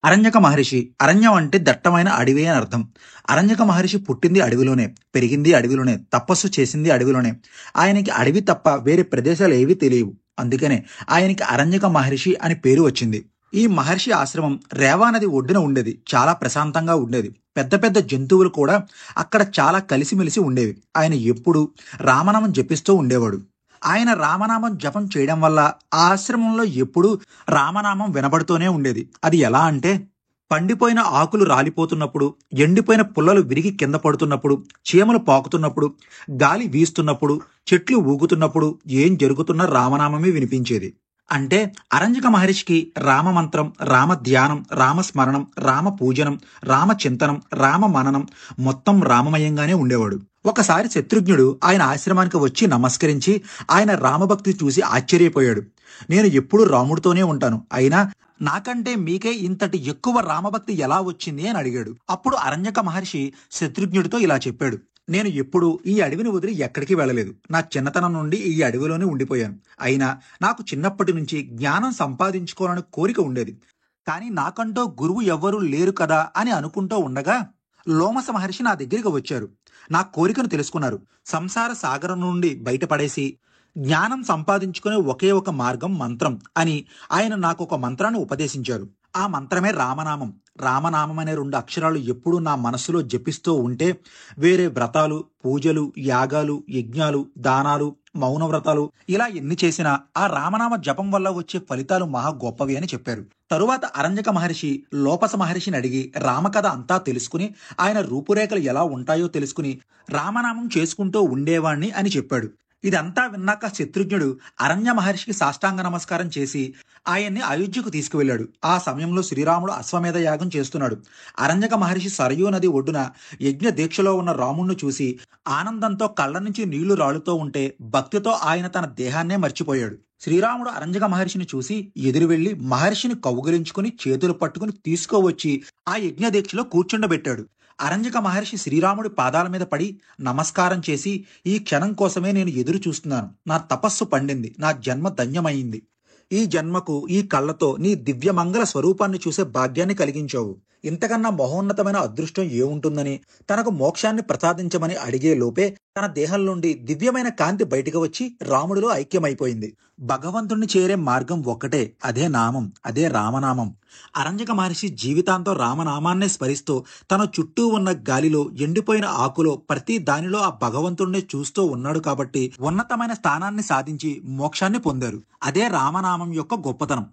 అరణ్యక మహర్షి. అరణ్యం అంటే దట్టమైన అడవి అని అర్థం. అరణ్యక మహర్షి పుట్టింది అడవిలోనే, పెరిగింది అడవిలోనే, తపస్సు చేసింది అడవిలోనే. ఆయనకి అడవి తప్ప వేరే ప్రదేశాలు ఏవీ తెలియవు. అందుకనే ఆయనకి అరణ్యక మహర్షి అని పేరు వచ్చింది. ఈ మహర్షి ఆశ్రమం రేవా నది ఒడ్డున ఉండేది. చాలా ప్రశాంతంగా ఉండేది. పెద్ద పెద్ద జంతువులు కూడా అక్కడ చాలా కలిసిమెలిసి ఉండేవి. ఆయన ఎప్పుడూ రామనామం జపిస్తూ ఉండేవాడు. ఆయన రామనామం జపం చేయడం వల్ల ఆ ఆశ్రమంలో ఎప్పుడూ రామనామం వినబడుతూనే ఉండేది. అది ఎలా అంటే, పండిపోయిన ఆకులు రాలిపోతున్నప్పుడు, ఎండిపోయిన పుల్లలు విరిగి కింద పడుతున్నప్పుడు, చీమలు పాకుతున్నప్పుడు, గాలి వీస్తున్నప్పుడు, చెట్లు ఊగుతున్నప్పుడు ఏం జరుగుతున్నా రామనామమే వినిపించేది. అంటే అరంజక మహర్షికి రామమంత్రం, రామ ధ్యానం, రామస్మరణం, రామ పూజనం, రామ చింతనం, రామ మననం మొత్తం రామమయంగానే ఉండేవాడు. ఒకసారి శత్రుఘ్నుడు ఆయన ఆశ్రమానికి వచ్చి నమస్కరించి ఆయన రామభక్తి చూసి ఆశ్చర్యపోయాడు. నేను ఎప్పుడూ రాముడితోనే ఉంటాను, అయినా నాకంటే మీకే ఇంతటి ఎక్కువ రామభక్తి ఎలా వచ్చింది అని అడిగాడు. అప్పుడు అరణ్యక మహర్షి శత్రుఘ్నుడితో ఇలా చెప్పాడు. నేను ఎప్పుడూ ఈ అడవిని వదిలి ఎక్కడికి వెళ్ళలేదు. నా చిన్నతనం నుండి ఈ అడవిలోనే ఉండిపోయాను. అయినా నాకు చిన్నప్పటి నుంచి జ్ఞానం సంపాదించుకోవాలని కోరిక ఉండేది. కానీ నాకంటూ గురువు ఎవ్వరూ లేరు కదా అని అనుకుంటూ ఉండగా లోమస మహర్షి నా దగ్గరికి వచ్చారు. నా కోరికను తెలుసుకున్నారు. సంసార సాగరం నుండి బయటపడేసి జ్ఞానం సంపాదించుకునే ఒకే ఒక మార్గం మంత్రం అని ఆయన నాకు ఒక మంత్రాన్ని ఉపదేశించారు. ఆ మంత్రమే రామనామం. రామనామం అనే 2 అక్షరాలు ఎప్పుడూ నా మనస్సులో జపిస్తూ ఉంటే వేరే వ్రతాలు, పూజలు, యాగాలు, యజ్ఞాలు, దానాలు, మౌన వ్రతాలు ఇలా ఎన్ని చేసినా ఆ రామనామ జపం వల్ల వచ్చే ఫలితాలు మహా గొప్పవి అని చెప్పారు. తరువాత అరణ్యక మహర్షి లోపస మహర్షిని అడిగి రామకథ అంతా తెలుసుకుని ఆయన రూపురేఖలు ఎలా ఉంటాయో తెలుసుకుని రామనామం చేసుకుంటూ ఉండేవాణ్ణి అని చెప్పాడు. ఇదంతా విన్నాక శత్రుఘ్నుడు అరణ్య మహర్షికి సాష్టాంగ నమస్కారం చేసి ఆయన్ని అయోధ్యకు తీసుకువెళ్ళాడు. ఆ సమయంలో శ్రీరాముడు అశ్వమేధ యాగం చేస్తున్నాడు. అరణ్యక మహర్షి సరయూ నది ఒడ్డున యజ్ఞ దీక్షలో ఉన్న రాముణ్ణి చూసి ఆనందంతో కళ్ళ నుంచి నీళ్లు రాలుతూ ఉంటే భక్తితో ఆయన తన దేహాన్నే మర్చిపోయాడు. శ్రీరాముడు అరణ్యక మహర్షిని చూసి ఎదురు వెళ్లి మహర్షిని కౌగిలించుకుని చేతులు పట్టుకుని తీసుకువచ్చి ఆ యజ్ఞ దీక్షలో కూర్చుండబెట్టాడు. అరణ్యక మహర్షి శ్రీరాముడి పాదాల మీద పడి నమస్కారం చేసి, ఈ క్షణం కోసమే నేను ఎదురు చూస్తున్నాను. నా తపస్సు పండింది. నా జన్మ ధన్యమైంది. ఈ జన్మకు ఈ కళ్ళతో నీ దివ్యమంగళ స్వరూపాన్ని చూసే భాగ్యాన్ని కలిగించావు. ఇంతకన్నా మహోన్నతమైన అదృష్టం ఏముంటుందని తనకు మోక్షాన్ని ప్రసాదించమని అడిగే లోపే తన దేహం నుండి దివ్యమైన కాంతి బయటికి వచ్చి రాముడిలో ఐక్యమైపోయింది. భగవంతుణ్ణి చేరే మార్గం ఒక్కటే, అదే నామం, అదే రామనామం. అరణ్యక మహర్షి జీవితాంతం రామనామాన్నే స్మరిస్తూ తన చుట్టూ ఉన్న గాలిలో, ఎండిపోయిన ఆకులో ప్రతి దానిలో ఆ భగవంతుణ్ణి చూస్తూ ఉన్నాడు కాబట్టి ఉన్నతమైన స్థానాన్ని సాధించి మోక్షాన్ని పొందారు. అదే రామనామం యొక్క గొప్పతనం.